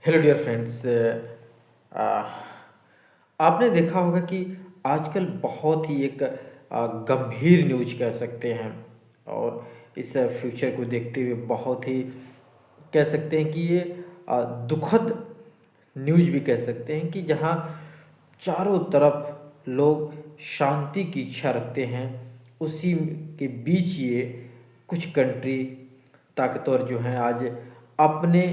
Hello dear friends. आपने देखा होगा कि आजकल बहुत ही एक गंभीर न्यूज कह सकते हैं और इस फ्यूचर को देखते हुए बहुत ही कह सकते हैं कि ये दुखद न्यूज भी कह सकते हैं कि जहाँ चारों तरफ लोग शांति की इच्छा रखते हैं, उसी के बीच ये कुछ कंट्री ताकतवर जो हैं आज अपने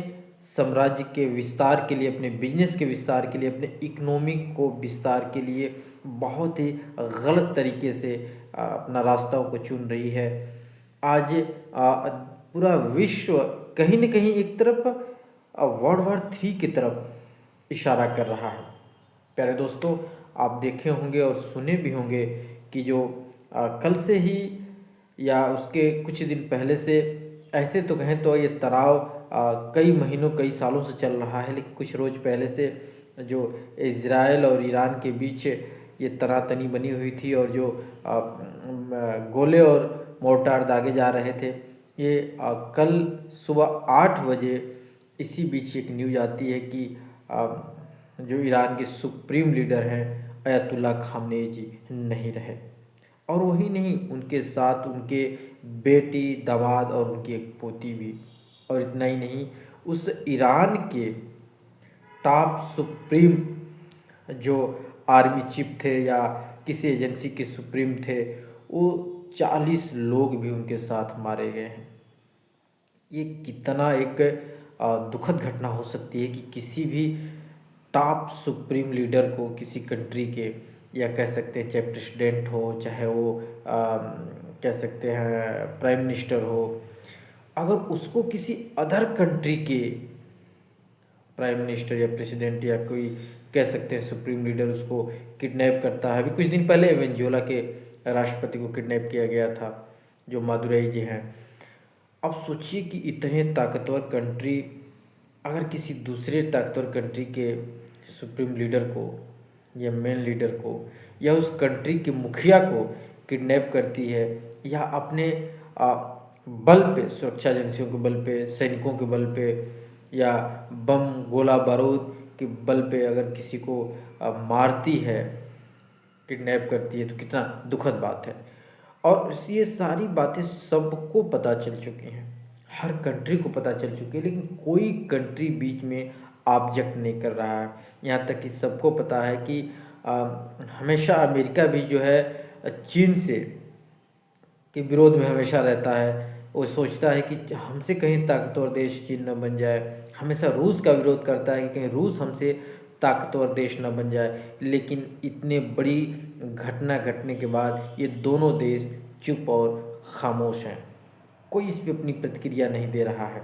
साम्राज्य के विस्तार के लिए, अपने बिजनेस के विस्तार के लिए, अपने इकोनॉमिक को विस्तार के लिए बहुत ही गलत तरीके से अपना रास्ताओं को चुन रही है। आज पूरा विश्व कहीं न कहीं एक तरफ वर्ल्ड वॉर 3 की तरफ इशारा कर रहा है। प्यारे दोस्तों, आप देखे होंगे और सुने भी होंगे कि जो कल से ही या उसके कुछ दिन पहले से, ऐसे तो कहें तो ये तनाव कई महीनों कई सालों से चल रहा है, लेकिन कुछ रोज़ पहले से जो इज़राइल और ईरान के बीच ये तनातनी बनी हुई थी और जो गोले और मोर्टार दागे जा रहे थे, ये कल सुबह 8 बजे इसी बीच एक न्यूज़ आती है कि जो ईरान के सुप्रीम लीडर हैं अयतुल्ला खामनेई जी नहीं रहे। और वही नहीं, उनके साथ उनके बेटी, दामाद और उनकी एक पोती भी। और इतना ही नहीं, उस ईरान के टॉप सुप्रीम जो आर्मी चीफ थे या किसी एजेंसी के सुप्रीम थे, वो 40 लोग भी उनके साथ मारे गए हैं। ये कितना एक दुखद घटना हो सकती है कि किसी भी टॉप सुप्रीम लीडर को किसी कंट्री के, या कह सकते हैं चाहे प्रेसिडेंट हो, चाहे वो कह सकते हैं प्राइम मिनिस्टर हो, अगर उसको किसी अदर कंट्री के प्राइम मिनिस्टर या प्रेसिडेंट या कोई कह सकते हैं सुप्रीम लीडर उसको किडनैप करता है। अभी कुछ दिन पहले वेनेजुएला के राष्ट्रपति को किडनैप किया गया था, जो मादुराई जी हैं। अब सोचिए कि इतने ताकतवर कंट्री अगर किसी दूसरे ताकतवर कंट्री के सुप्रीम लीडर को या मेन लीडर को या उस कंट्री के मुखिया को किडनैप करती है, या अपने बल पे, सुरक्षा एजेंसियों के बल पे, सैनिकों के बल पे, या बम गोला बारूद के बल पे अगर किसी को मारती है, किडनैप करती है, तो कितना दुखद बात है। और ये सारी बातें सबको पता चल चुकी हैं, हर कंट्री को पता चल चुकी है, लेकिन कोई कंट्री बीच में ऑब्जेक्ट नहीं कर रहा है। यहाँ तक कि सबको पता है कि हमेशा अमेरिका भी जो है चीन से के विरोध में हमेशा रहता है। वो सोचता है कि हमसे कहीं ताकतवर देश चीन न बन जाए। हमेशा रूस का विरोध करता है कि कहीं रूस हमसे ताकतवर देश न बन जाए। लेकिन इतने बड़ी घटना घटने के बाद ये दोनों देश चुप और खामोश हैं। कोई इस पे अपनी प्रतिक्रिया नहीं दे रहा है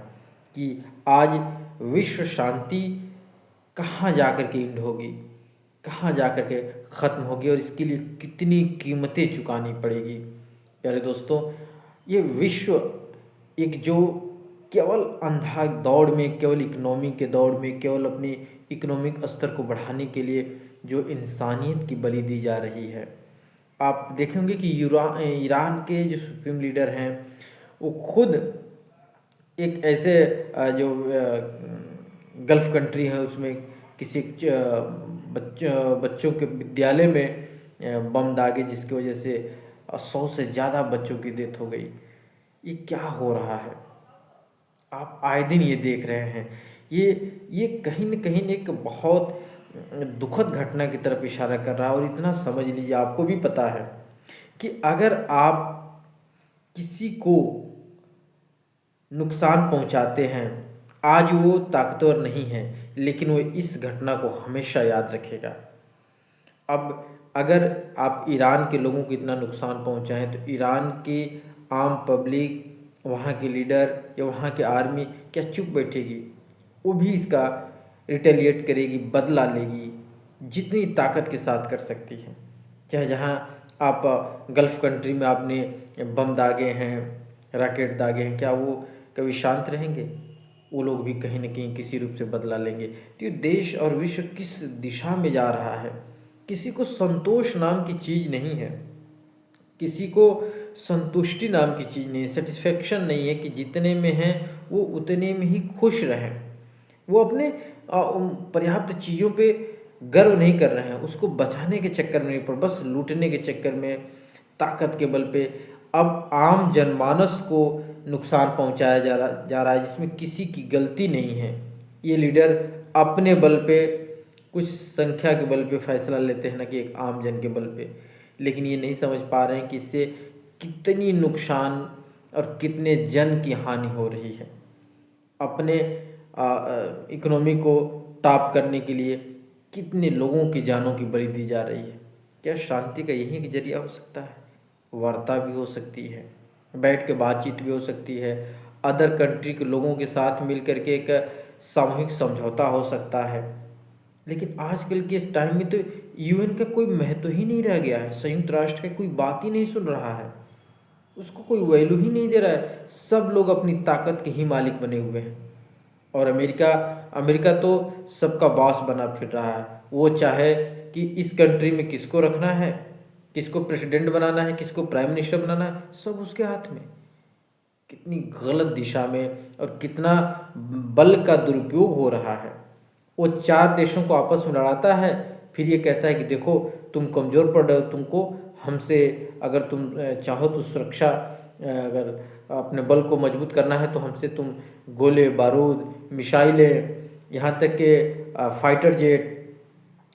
कि आज विश्व शांति कहाँ जा कर के एंड होगी, कहाँ जा कर के ख़त्म होगी, और इसके लिए कितनी कीमतें चुकानी पड़ेगी। प्यारे दोस्तों, ये विश्व एक जो केवल अंधा दौड़ में, केवल इकोनॉमी के दौड़ में, केवल अपनी इकोनॉमिक स्तर को बढ़ाने के लिए जो इंसानियत की बलि दी जा रही है। आप देखेंगे कि ईरान के जो सुप्रीम लीडर हैं, वो खुद एक ऐसे जो गल्फ़ कंट्री है उसमें किसी बच्चों के विद्यालय में बम दागे, जिसकी वजह से 100 से ज़्यादा बच्चों की डेथ हो गई। ये क्या हो रहा है? आप आए दिन ये देख रहे हैं। ये कहीं न कहीं एक बहुत दुखद घटना की तरफ इशारा कर रहा है। और इतना समझ लीजिए, आपको भी पता है कि अगर आप किसी को नुकसान पहुंचाते हैं, आज वो ताकतवर नहीं है, लेकिन वो इस घटना को हमेशा याद रखेगा। अब अगर आप ईरान के लोगों को इतना नुकसान पहुंचाएं, तो ईरान की आम पब्लिक, वहाँ के लीडर या वहाँ की आर्मी क्या चुप बैठेगी? वो भी इसका रिटेलिएट करेगी, बदला लेगी, जितनी ताकत के साथ कर सकती है। चाहे जहाँ आप गल्फ़ कंट्री में आपने बम दागे हैं, रॉकेट दागे हैं, क्या वो कभी शांत रहेंगे? वो लोग भी कहीं न कहीं किसी रूप से बदला लेंगे। तो ये देश और विश्व किस दिशा में जा रहा है? किसी को संतोष नाम की चीज़ नहीं है, किसी को संतुष्टि नाम की चीज़ नहीं है, सेटिस्फेक्शन नहीं है कि जितने में हैं वो उतने में ही खुश रहें। वो अपने पर्याप्त चीज़ों पे गर्व नहीं कर रहे हैं, उसको बचाने के चक्कर में नहीं, पर बस लूटने के चक्कर में, ताकत के बल पे अब आम जनमानस को नुकसान पहुंचाया जा रहा है, जिसमें किसी की गलती नहीं है। ये लीडर अपने बल पे, कुछ संख्या के बल पे फैसला लेते हैं, ना कि एक आम जन के बल पे। लेकिन ये नहीं समझ पा रहे हैं कि इससे कितनी नुकसान और कितने जन की हानि हो रही है। अपने इकोनॉमी को टॉप करने के लिए कितने लोगों की जानों की बलि दी जा रही है। क्या शांति का यही एक जरिया हो सकता है? वार्ता भी हो सकती है, बैठ के बातचीत भी हो सकती है, अदर कंट्री के लोगों के साथ मिल करके एक सामूहिक समझौता हो सकता है। लेकिन आजकल के इस टाइम में तो यूएन का कोई महत्व ही नहीं रह गया है, संयुक्त राष्ट्र का कोई बात ही नहीं सुन रहा है, उसको कोई वैल्यू ही नहीं दे रहा है। सब लोग अपनी ताकत के ही मालिक बने हुए हैं। और अमेरिका अमेरिका तो सबका बॉस बना फिर रहा है। वो चाहे कि इस कंट्री में किसको रखना है, किसको प्रेसिडेंट बनाना है, किसको प्राइम मिनिस्टर बनाना है, सब उसके हाथ में। कितनी गलत दिशा में और कितना बल का दुरुपयोग हो रहा है। वो चार देशों को आपस में लड़ाता है, फिर ये कहता है कि देखो तुम कमज़ोर पड़ रहे हो, तुमको हमसे, अगर तुम चाहो तो सुरक्षा, अगर अपने बल को मजबूत करना है तो हमसे तुम गोले बारूद, मिसाइलें, यहाँ तक के फाइटर जेट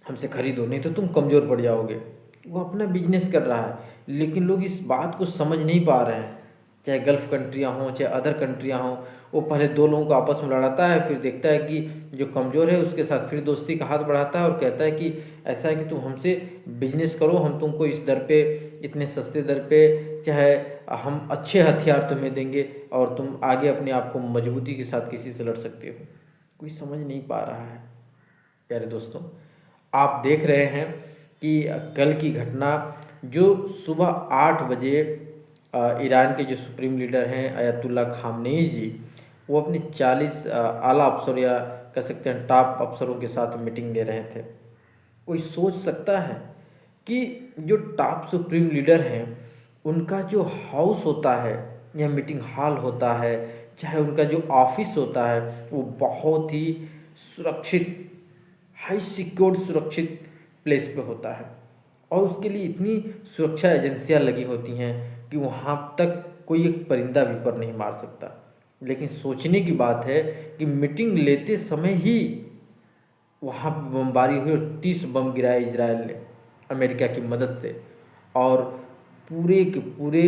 हमसे खरीदो, नहीं तो तुम कमज़ोर पड़ जाओगे। वो अपना बिजनेस कर रहा है, लेकिन लोग इस बात को समझ नहीं पा रहे हैं। चाहे गल्फ़ कंट्रियाँ हों, चाहे अदर कंट्रियाँ हों, वो पहले दो लोगों को आपस में लड़ाता है, फिर देखता है कि जो कमज़ोर है उसके साथ फिर दोस्ती का हाथ बढ़ाता है और कहता है कि ऐसा है कि तुम हमसे बिजनेस करो, हम तुमको इस दर पे, इतने सस्ते दर पे, चाहे हम अच्छे हथियार तुम्हें देंगे और तुम आगे अपने आप को मजबूती के साथ किसी से लड़ सकते हो। कोई समझ नहीं पा रहा है। प्यारे दोस्तों, आप देख रहे हैं कि कल की घटना, जो सुबह 8 बजे ईरान के जो सुप्रीम लीडर हैं अयतुल्ला खामनेई जी, वो अपने 40 आला अफसर, या कह सकते हैं टॉप अफसरों के साथ मीटिंग ले रहे थे। कोई सोच सकता है कि जो टॉप सुप्रीम लीडर हैं, उनका जो हाउस होता है या मीटिंग हॉल होता है, चाहे उनका जो ऑफिस होता है, वो बहुत ही सुरक्षित, हाई सिक्योर्ड सुरक्षित प्लेस पे होता है। और उसके लिए इतनी सुरक्षा एजेंसियां लगी होती हैं कि वहाँ तक कोई एक परिंदा भी पर नहीं मार सकता। लेकिन सोचने की बात है कि मीटिंग लेते समय ही वहाँ पे बमबारी हुई और 30 बम गिराए इजराइल ने अमेरिका की मदद से, और पूरे के पूरे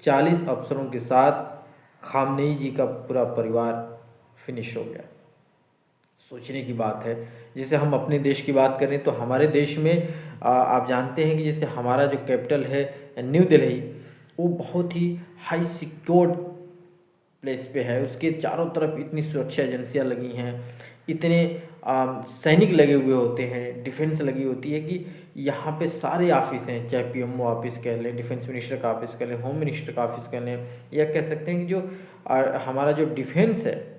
40 अफसरों के साथ खामनेई जी का पूरा परिवार फिनिश हो गया। सोचने की बात है। जैसे हम अपने देश की बात करें तो हमारे देश में आप जानते हैं कि जैसे हमारा जो कैपिटल है न्यू दिल्ली, वो बहुत ही हाई सिक्योर्ड प्लेस पे है। उसके चारों तरफ इतनी सुरक्षा एजेंसियां लगी हैं, इतने सैनिक लगे हुए होते हैं, डिफेंस लगी होती है कि यहाँ पे सारे ऑफिस हैं, चाहे पीएमओ ऑफिस कह लें, डिफेंस मिनिस्टर का ऑफिस कह लें, होम मिनिस्टर का ऑफिस कह लें, या कह सकते हैं कि जो हमारा जो डिफेंस है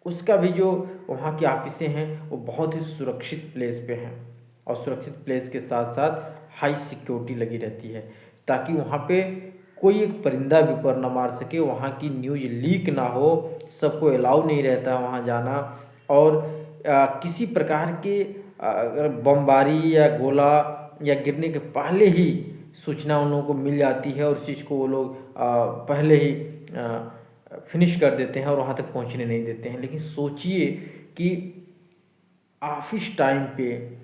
उसका भी जो वहाँ की ऑफिसें हैं वो बहुत ही सुरक्षित प्लेस पे हैं। और सुरक्षित प्लेस के साथ साथ हाई सिक्योरिटी लगी रहती है, ताकि वहाँ पे कोई एक परिंदा भी पर ना मार सके, वहाँ की न्यूज़ लीक ना हो। सबको अलाउ नहीं रहता वहाँ जाना, और किसी प्रकार के अगर बमबारी या गोला या गिरने के पहले ही सूचना उन लोगों को मिल जाती है और उस चीज़ को वो लोग पहले ही फिनिश कर देते हैं और वहाँ तक पहुँचने नहीं देते हैं। लेकिन सोचिए कि ऑफिस टाइम पे,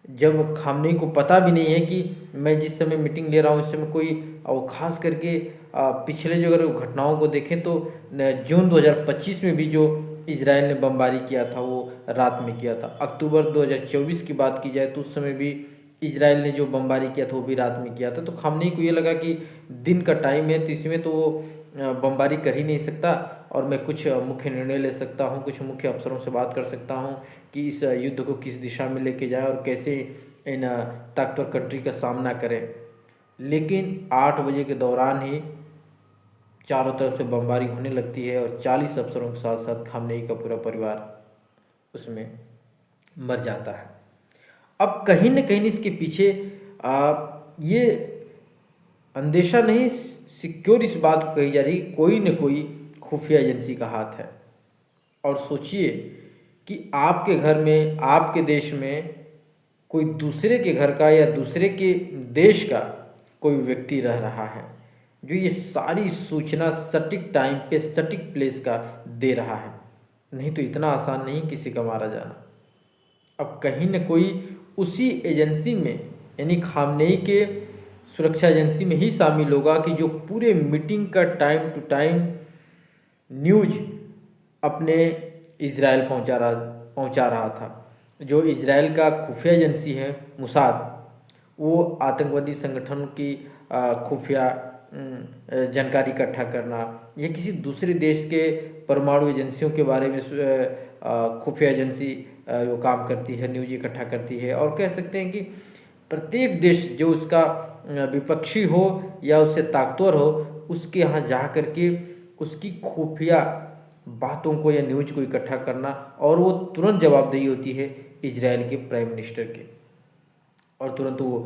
जब खामनेई को पता भी नहीं है कि मैं जिस समय मीटिंग ले रहा हूँ उस समय कोई, और ख़ास करके पिछले जो अगर घटनाओं को देखें तो जून 2025 में भी जो इजराइल ने बमबारी किया था वो रात में किया था। अक्टूबर 2024 की बात की जाए तो उस समय भी इजराइल ने जो बमबारी किया था वो भी रात में किया था। तो खामनेई को ये लगा कि दिन का टाइम है तो इसमें तो वो बमबारी कर ही नहीं सकता, और मैं कुछ मुख्य निर्णय ले सकता हूँ, कुछ मुख्य अफसरों से बात कर सकता हूँ कि इस युद्ध को किस दिशा में लेके जाएं और कैसे इन ताकतवर कंट्री का सामना करें। लेकिन 8 बजे के दौरान ही चारों तरफ से बमबारी होने लगती है और 40 अफसरों के साथ साथ खामनेई का पूरा परिवार उसमें मर जाता है। अब कहीं न कहीं इसके पीछे ये अंदेशा नहीं, सिक्योर इस बात को कही जा रही, कोई न कोई खुफिया एजेंसी का हाथ है। और सोचिए कि आपके घर में, आपके देश में कोई दूसरे के घर का या दूसरे के देश का कोई व्यक्ति रह रहा है, जो ये सारी सूचना सटीक टाइम पे सटीक प्लेस का दे रहा है। नहीं तो इतना आसान नहीं किसी का मारा जाना। अब कहीं न कोई उसी एजेंसी में, यानी खामनेई के सुरक्षा एजेंसी में ही शामिल होगा कि जो पूरे मीटिंग का टाइम टू टाइम न्यूज़ अपने इज़राइल पहुंचा रहा था। जो इज़राइल का खुफिया एजेंसी है मुसाद, वो आतंकवादी संगठन की खुफिया जानकारी इकट्ठा करना या किसी दूसरे देश के परमाणु एजेंसियों के बारे में खुफिया एजेंसी वो काम करती है, न्यूज़ इकट्ठा करती है। और कह सकते हैं कि प्रत्येक देश जो उसका विपक्षी हो या उससे ताकतवर हो, उसके यहाँ जा कर के उसकी खुफिया बातों को या न्यूज़ को इकट्ठा करना, और वो तुरंत जवाबदेही होती है इजराइल के प्राइम मिनिस्टर के, और तुरंत वो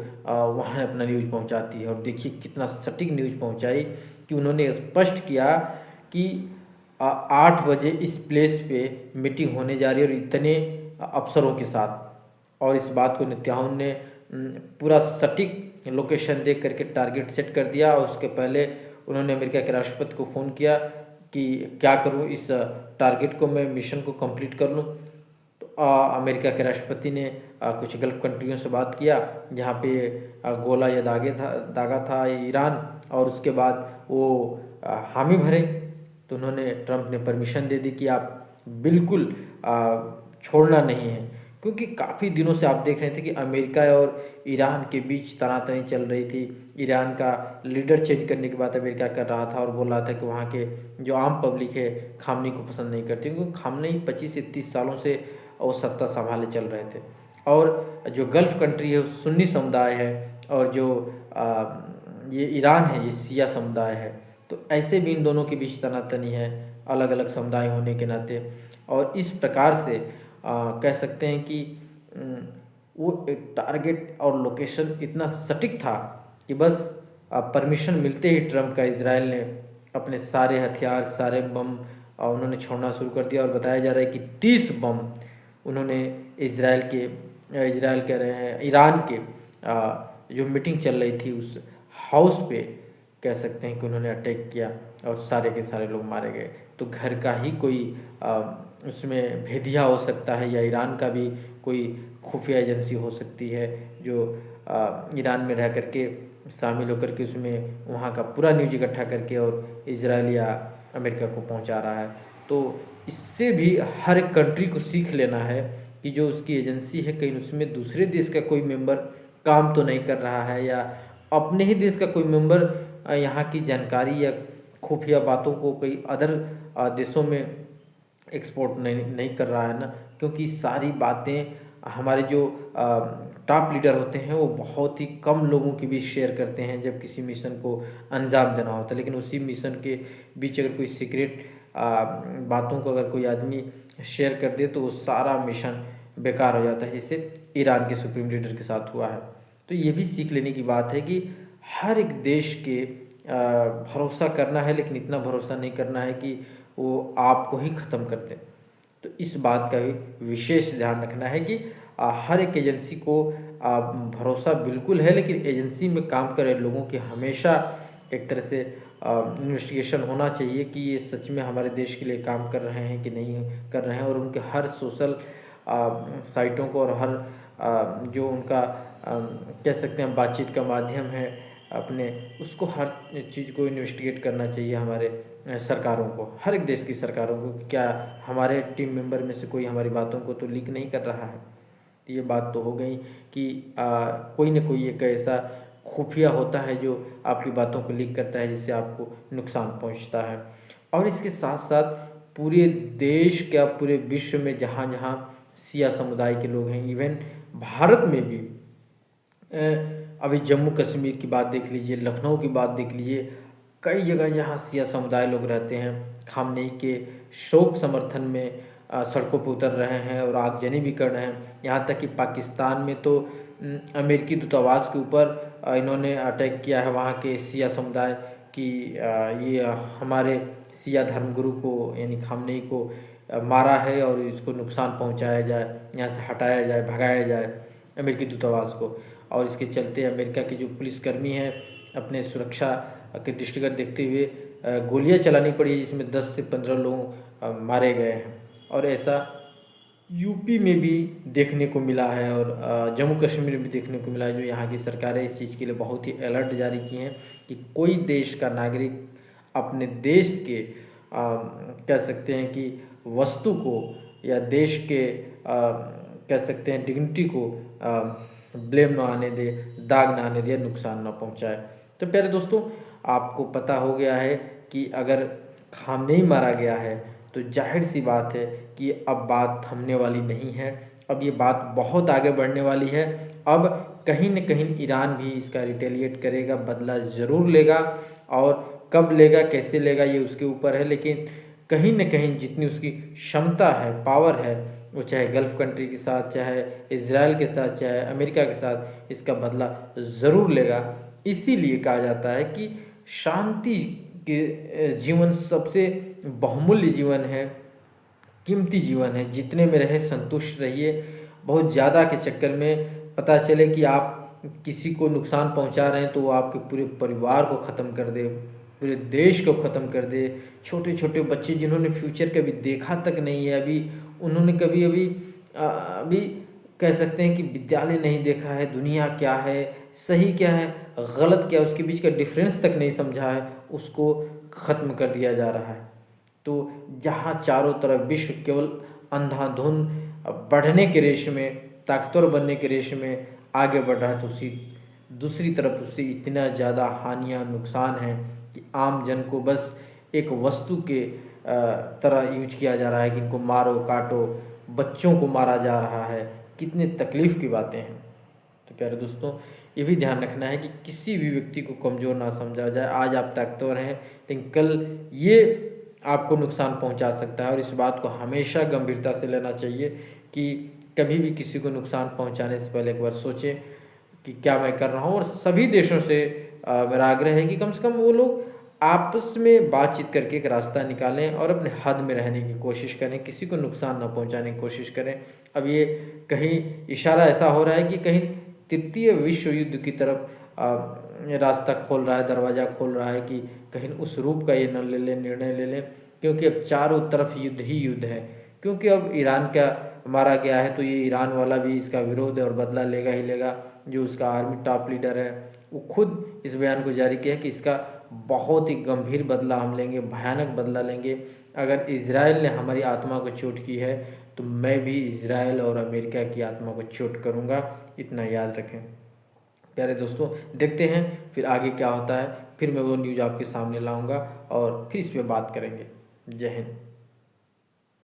वहाँ अपना न्यूज़ पहुँचाती है। और देखिए कितना सटीक न्यूज़ पहुँचाई कि उन्होंने स्पष्ट किया कि 8 बजे इस प्लेस पे मीटिंग होने जा रही है और इतने अफसरों के साथ। और इस बात को नेतन्याहू ने पूरा सटीक लोकेशन देख करके टारगेट सेट कर दिया। और उसके पहले उन्होंने अमेरिका के राष्ट्रपति को फ़ोन किया कि क्या करूं, इस टारगेट को, मैं मिशन को कंप्लीट कर लूं। तो अमेरिका के राष्ट्रपति ने कुछ गल्फ कंट्रियों से बात किया जहां पे गोला या दागा था ईरान, और उसके बाद वो हामी भरे। तो उन्होंने, ट्रंप ने परमिशन दे दी कि आप बिल्कुल छोड़ना नहीं है, क्योंकि काफ़ी दिनों से आप देख रहे थे कि अमेरिका और ईरान के बीच तनातनी चल रही थी। ईरान का लीडर चेंज करने की बात अमेरिका कर रहा था और बोल रहा था कि वहाँ के जो आम पब्लिक है खामनेई को पसंद नहीं करती, क्योंकि खामनेई 25 से 30 सालों से वो सत्ता संभाले चल रहे थे। और जो गल्फ़ कंट्री है सुन्नी समुदाय है, और जो ये ईरान है ये शिया समुदाय है। तो ऐसे भी इन दोनों के बीच तनातनी है, अलग अलग समुदाय होने के नाते। और इस प्रकार से कह सकते हैं कि वो एक टारगेट और लोकेशन इतना सटीक था कि बस परमिशन मिलते ही ट्रंप का इजराइल ने अपने सारे हथियार, सारे बम उन्होंने छोड़ना शुरू कर दिया। और बताया जा रहा है कि 30 बम उन्होंने इजराइल कह रहे हैं ईरान के जो मीटिंग चल रही थी उस हाउस पे, कह सकते हैं कि उन्होंने अटैक किया और सारे के सारे लोग मारे गए। तो घर का ही कोई उसमें भेदिया हो सकता है, या ईरान का भी कोई खुफिया एजेंसी हो सकती है जो ईरान में रह करके शामिल होकर के उसमें वहाँ का पूरा न्यूज़ इकट्ठा करके और इजराइल या अमेरिका को पहुँचा रहा है। तो इससे भी हर एक कंट्री को सीख लेना है कि जो उसकी एजेंसी है कहीं उसमें दूसरे देश का कोई मेंबर काम तो नहीं कर रहा है, या अपने ही देश का कोई मेंबर यहाँ की जानकारी या खुफिया बातों को कई अदर देशों में एक्सपोर्ट नहीं कर रहा है ना। क्योंकि सारी बातें हमारे जो टॉप लीडर होते हैं वो बहुत ही कम लोगों के बीच शेयर करते हैं जब किसी मिशन को अंजाम देना होता है। लेकिन उसी मिशन के बीच अगर कोई सीक्रेट बातों को अगर कोई आदमी शेयर कर दे तो वो सारा मिशन बेकार हो जाता है, जैसे ईरान के सुप्रीम लीडर के साथ हुआ है। तो ये भी सीख लेने की बात है कि हर एक देश के भरोसा करना है, लेकिन इतना भरोसा नहीं करना है कि वो आपको ही ख़त्म कर दें। तो इस बात का भी विशेष ध्यान रखना है कि हर एक एजेंसी को भरोसा बिल्कुल है, लेकिन एजेंसी में काम कर रहे लोगों की हमेशा एक तरह से इन्वेस्टिगेशन होना चाहिए कि ये सच में हमारे देश के लिए काम कर रहे हैं कि नहीं कर रहे हैं। और उनके हर सोशल साइटों को और हर जो उनका कह सकते हैं बातचीत का माध्यम है अपने, उसको हर चीज़ को इन्वेस्टिगेट करना चाहिए हमारे सरकारों को, हर एक देश की सरकारों को। क्या हमारे टीम मेंबर में से कोई हमारी बातों को तो लीक नहीं कर रहा है? ये बात तो हो गई कि कोई ना कोई एक ऐसा खुफिया होता है जो आपकी बातों को लीक करता है, जिससे आपको नुकसान पहुंचता है। और इसके साथ साथ पूरे देश क्या पूरे विश्व में जहाँ जहाँ शिया समुदाय के लोग हैं, इवन भारत में भी अभी जम्मू कश्मीर की बात देख लीजिए, लखनऊ की बात देख लीजिए, कई जगह जहाँ शिया समुदाय लोग रहते हैं खामनेई के शोक समर्थन में सड़कों पर उतर रहे हैं और आगजनी भी कर रहे हैं। यहाँ तक कि पाकिस्तान में तो अमेरिकी दूतावास के ऊपर इन्होंने अटैक किया है वहाँ के शिया समुदाय की, ये हमारे शिया धर्मगुरु को यानी खामनेई को मारा है और इसको नुकसान पहुंचाया जाए, यहाँ से हटाया जाए, भगाया जाए अमेरिकी दूतावास को। और इसके चलते अमेरिका के जो पुलिसकर्मी हैं अपने सुरक्षा के दृष्टिगत देखते हुए गोलियां चलानी पड़ी, जिसमें 10 से 15 लोग मारे गए हैं। और ऐसा यूपी में भी देखने को मिला है और जम्मू कश्मीर में भी देखने को मिला है, जो यहाँ की सरकारें इस चीज़ के लिए बहुत ही अलर्ट जारी की हैं कि कोई देश का नागरिक अपने देश के कह सकते हैं कि वस्तु को या देश के कह सकते हैं डिग्निटी को ब्लेम ना आने दे, दाग ना आने दे, नुकसान ना पहुँचाए। तो प्यारे दोस्तों, आपको पता हो गया है कि अगर खामनेई मारा गया है तो जाहिर सी बात है कि अब बात थमने वाली नहीं है, अब ये बात बहुत आगे बढ़ने वाली है। अब कहीं न कहीं ईरान भी इसका रिटेलिएट करेगा, बदला ज़रूर लेगा, और कब लेगा, कैसे लेगा, ये उसके ऊपर है। लेकिन कहीं न कहीं जितनी उसकी क्षमता है, पावर है, वो चाहे गल्फ़ कंट्री के साथ, चाहे इज़राइल के साथ, चाहे अमेरिका के साथ, इसका बदला ज़रूर लेगा। इसीलिए कहा जाता है कि शांति के जीवन सबसे बहुमूल्य जीवन है, कीमती जीवन है। जितने में रहे संतुष्ट रहिए। बहुत ज़्यादा के चक्कर में पता चले कि आप किसी को नुकसान पहुंचा रहे हैं तो वो आपके पूरे परिवार को ख़त्म कर दे, पूरे देश को ख़त्म कर दे। छोटे छोटे बच्चे जिन्होंने फ्यूचर कभी देखा तक नहीं है, अभी उन्होंने कभी अभी अभी कह सकते हैं कि विद्यालय नहीं देखा है, दुनिया क्या है, सही क्या है, गलत क्या है, उसके बीच का डिफरेंस तक नहीं समझा है, उसको ख़त्म कर दिया जा रहा है। तो जहाँ चारों तरफ विश्व केवल अंधाधुंध बढ़ने के रेस में, ताकतवर बनने के रेस में आगे बढ़ रहा है, तो उसी दूसरी तरफ उससे इतना ज़्यादा हानियाँ, नुकसान हैं कि आम जन को बस एक वस्तु के तरह यूज किया जा रहा है कि इनको मारो काटो, बच्चों को मारा जा रहा है। कितने तकलीफ़ की बातें हैं। तो प्यारे दोस्तों, ये भी ध्यान रखना है कि किसी भी व्यक्ति को कमज़ोर ना समझा जाए। आज आप ताकतवर हैं, लेकिन कल ये आपको नुकसान पहुंचा सकता है, और इस बात को हमेशा गंभीरता से लेना चाहिए कि कभी भी किसी को नुकसान पहुंचाने से पहले एक बार सोचें कि क्या मैं कर रहा हूं। और सभी देशों से मेरा आग्रह है कि कम से कम वो लोग आपस में बातचीत करके एक रास्ता निकालें और अपने हद में रहने की कोशिश करें, किसी को नुकसान न पहुंचाने की कोशिश करें। अब ये कहीं इशारा ऐसा हो रहा है कि कहीं तृतीय विश्व युद्ध की तरफ रास्ता खोल रहा है, दरवाज़ा खोल रहा है कि कहीं उस रूप का ये न ले लें, निर्णय ले लें, क्योंकि अब चारों तरफ युद्ध ही युद्ध है। क्योंकि अब ईरान का मारा गया है तो ये ईरान वाला भी इसका विरोध है और बदला लेगा ही लेगा। जो उसका आर्मी टॉप लीडर है वो खुद इस बयान को जारी किया है कि इसका बहुत ही गंभीर बदला हम लेंगे, भयानक बदला लेंगे। अगर इजराइल ने हमारी आत्मा को चोट की है तो मैं भी इजराइल और अमेरिका की आत्मा को चोट करूँगा, इतना याद रखें। प्यारे दोस्तों, देखते हैं फिर आगे क्या होता है। फिर मैं वो न्यूज़ आपके सामने लाऊंगा और फिर इस पर बात करेंगे। जय हिंद।